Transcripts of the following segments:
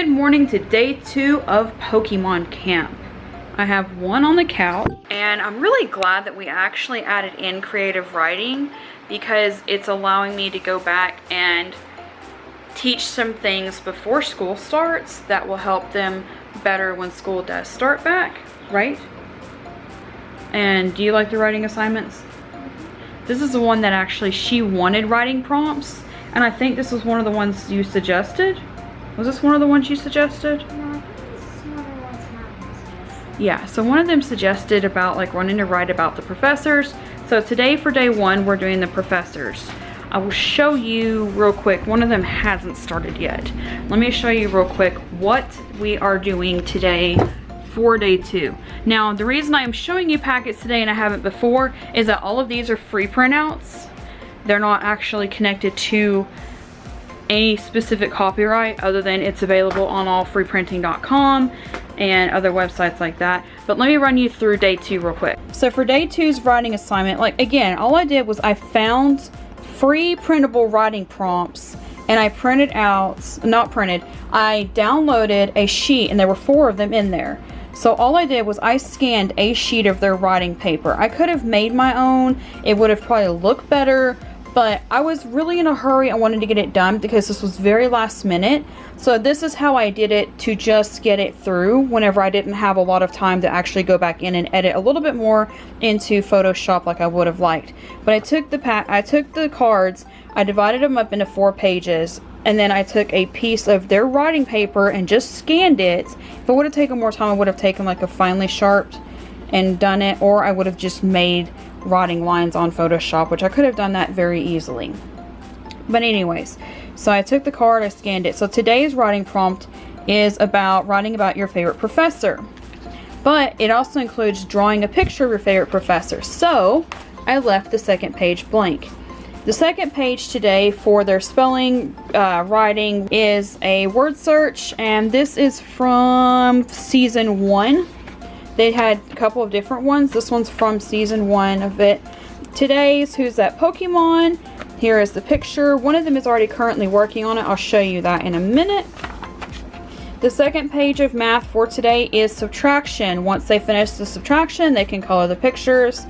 Good morning to day 2 of Pokemon camp. I have one on the couch, and I'm really glad that we actually added in creative writing because it's allowing me to go back and teach some things before school starts that will help them better when school does start back, right? And do you like the writing assignments? This is the one that actually she wanted writing prompts, and I think this was one of the ones you suggested. Was this one of the ones you suggested? No, I think this is one of the ones Mom suggested. Yeah, so one of them suggested about like wanting to write about the professors. So today for day 1, we're doing the professors. I will show you real quick. One of them hasn't started yet. Let me show you real quick what we are doing today for day 2. Now, the reason I'm showing you packets today and I haven't before is that all of these are free printouts. They're not actually connected to any specific copyright other than it's available on allfreeprinting.com and other websites like that. But let me run you through day 2 real quick. So for day 2's writing assignment, like again, all I did was I found free printable writing prompts and I printed out, I downloaded a sheet and there were 4 of them in there. So all I did was I scanned a sheet of their writing paper. I could have made my own. It would have probably looked better, but I was really in a hurry. I wanted to get it done because this was very last minute. So this is how I did it to just get it through whenever I didn't have a lot of time to actually go back in and edit a little bit more into Photoshop like I would have liked. But I took the cards, I divided them up into 4 pages, and then I took a piece of their writing paper and just scanned it. If it would have taken more time, I would have taken like a finely sharped and done it, or I would have just made writing lines on Photoshop, which I could have done that very easily. But anyways, so I took the card, I scanned it. So today's writing prompt is about writing about your favorite professor, but it also includes drawing a picture of your favorite professor. So I left the second page blank. The second page today for their spelling writing is a word search, and this is from season 1. They had a couple of different ones. This one's from season 1 of it. Today's Who's That Pokemon? Here is the picture. One of them is already currently working on it. I'll show you that in a minute. The second page of math for today is subtraction. Once they finish the subtraction, they can color the pictures.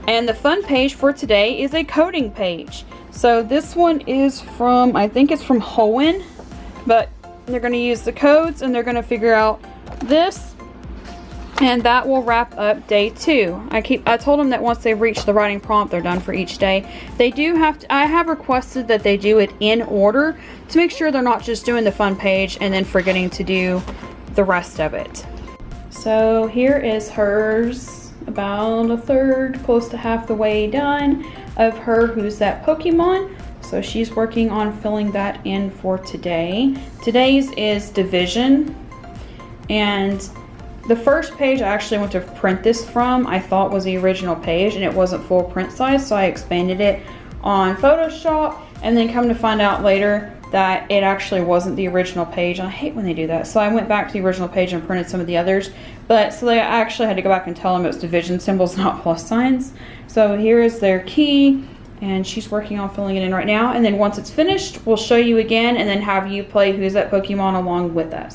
And the fun page for today is a coding page. So this one is from, I think it's from Hoenn, but they're going to use the codes and they're going to figure out this. And that will wrap up day 2. I told them that once they've reached the writing prompt, they're done for each day. They do have to, I have requested that they do it in order to make sure they're not just doing the fun page and then forgetting to do the rest of it. So here is hers, about a third, close to half the way done of her Who's That Pokemon. So she's working on filling that in for today. Today's is division, and the first page I actually went to print this from, I thought was the original page, and it wasn't full print size, so I expanded it on Photoshop, and then come to find out later that it actually wasn't the original page. And I hate when they do that. So I went back to the original page and printed some of the others, but so I actually had to go back and tell them it was division symbols, not plus signs. So here is their key, and she's working on filling it in right now, and then once it's finished, we'll show you again and then have you play Who's That Pokemon along with us.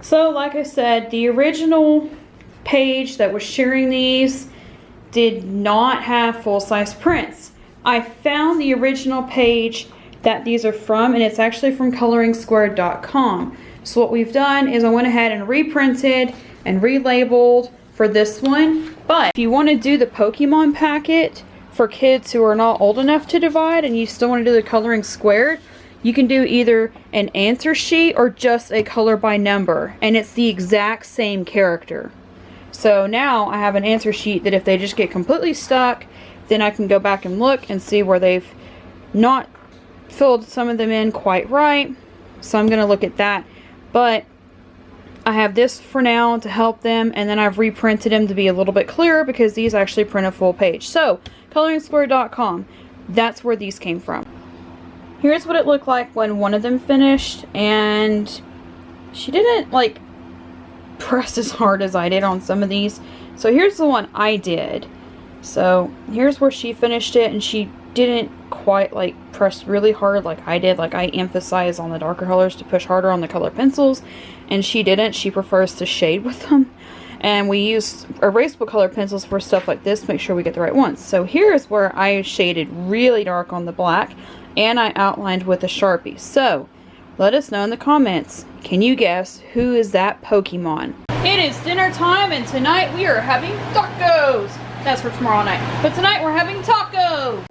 So like I said, the original page that was sharing these did not have full-size prints. I found the original page that these are from, and it's actually from coloringsquared.com. So what we've done is I went ahead and reprinted and relabeled for this one. But if you want to do the Pokemon packet for kids who are not old enough to divide and you still want to do the coloring squared, you can do either an answer sheet or just a color by number, and it's the exact same character. So now I have an answer sheet that if they just get completely stuck, then I can go back and look and see where they've not filled some of them in quite right. So I'm going to look at that. But I have this for now to help them, and then I've reprinted them to be a little bit clearer because these actually print a full page. So coloringsquared.com, that's where these came from. Here's what it looked like when one of them finished, and she didn't like press as hard as I did on some of these. So here's the one I did. So here's where she finished it, and she didn't quite like press really hard like I did. Like I emphasize on the darker colors to push harder on the color pencils, and she didn't. She prefers to shade with them. And we use erasable color pencils for stuff like this to make sure we get the right ones. So here's where I shaded really dark on the black, and I outlined with a Sharpie. So let us know in the comments, can you guess who is that Pokemon? It is dinner time, and tonight we are having tacos. That's for tomorrow night. But tonight we're having tacos.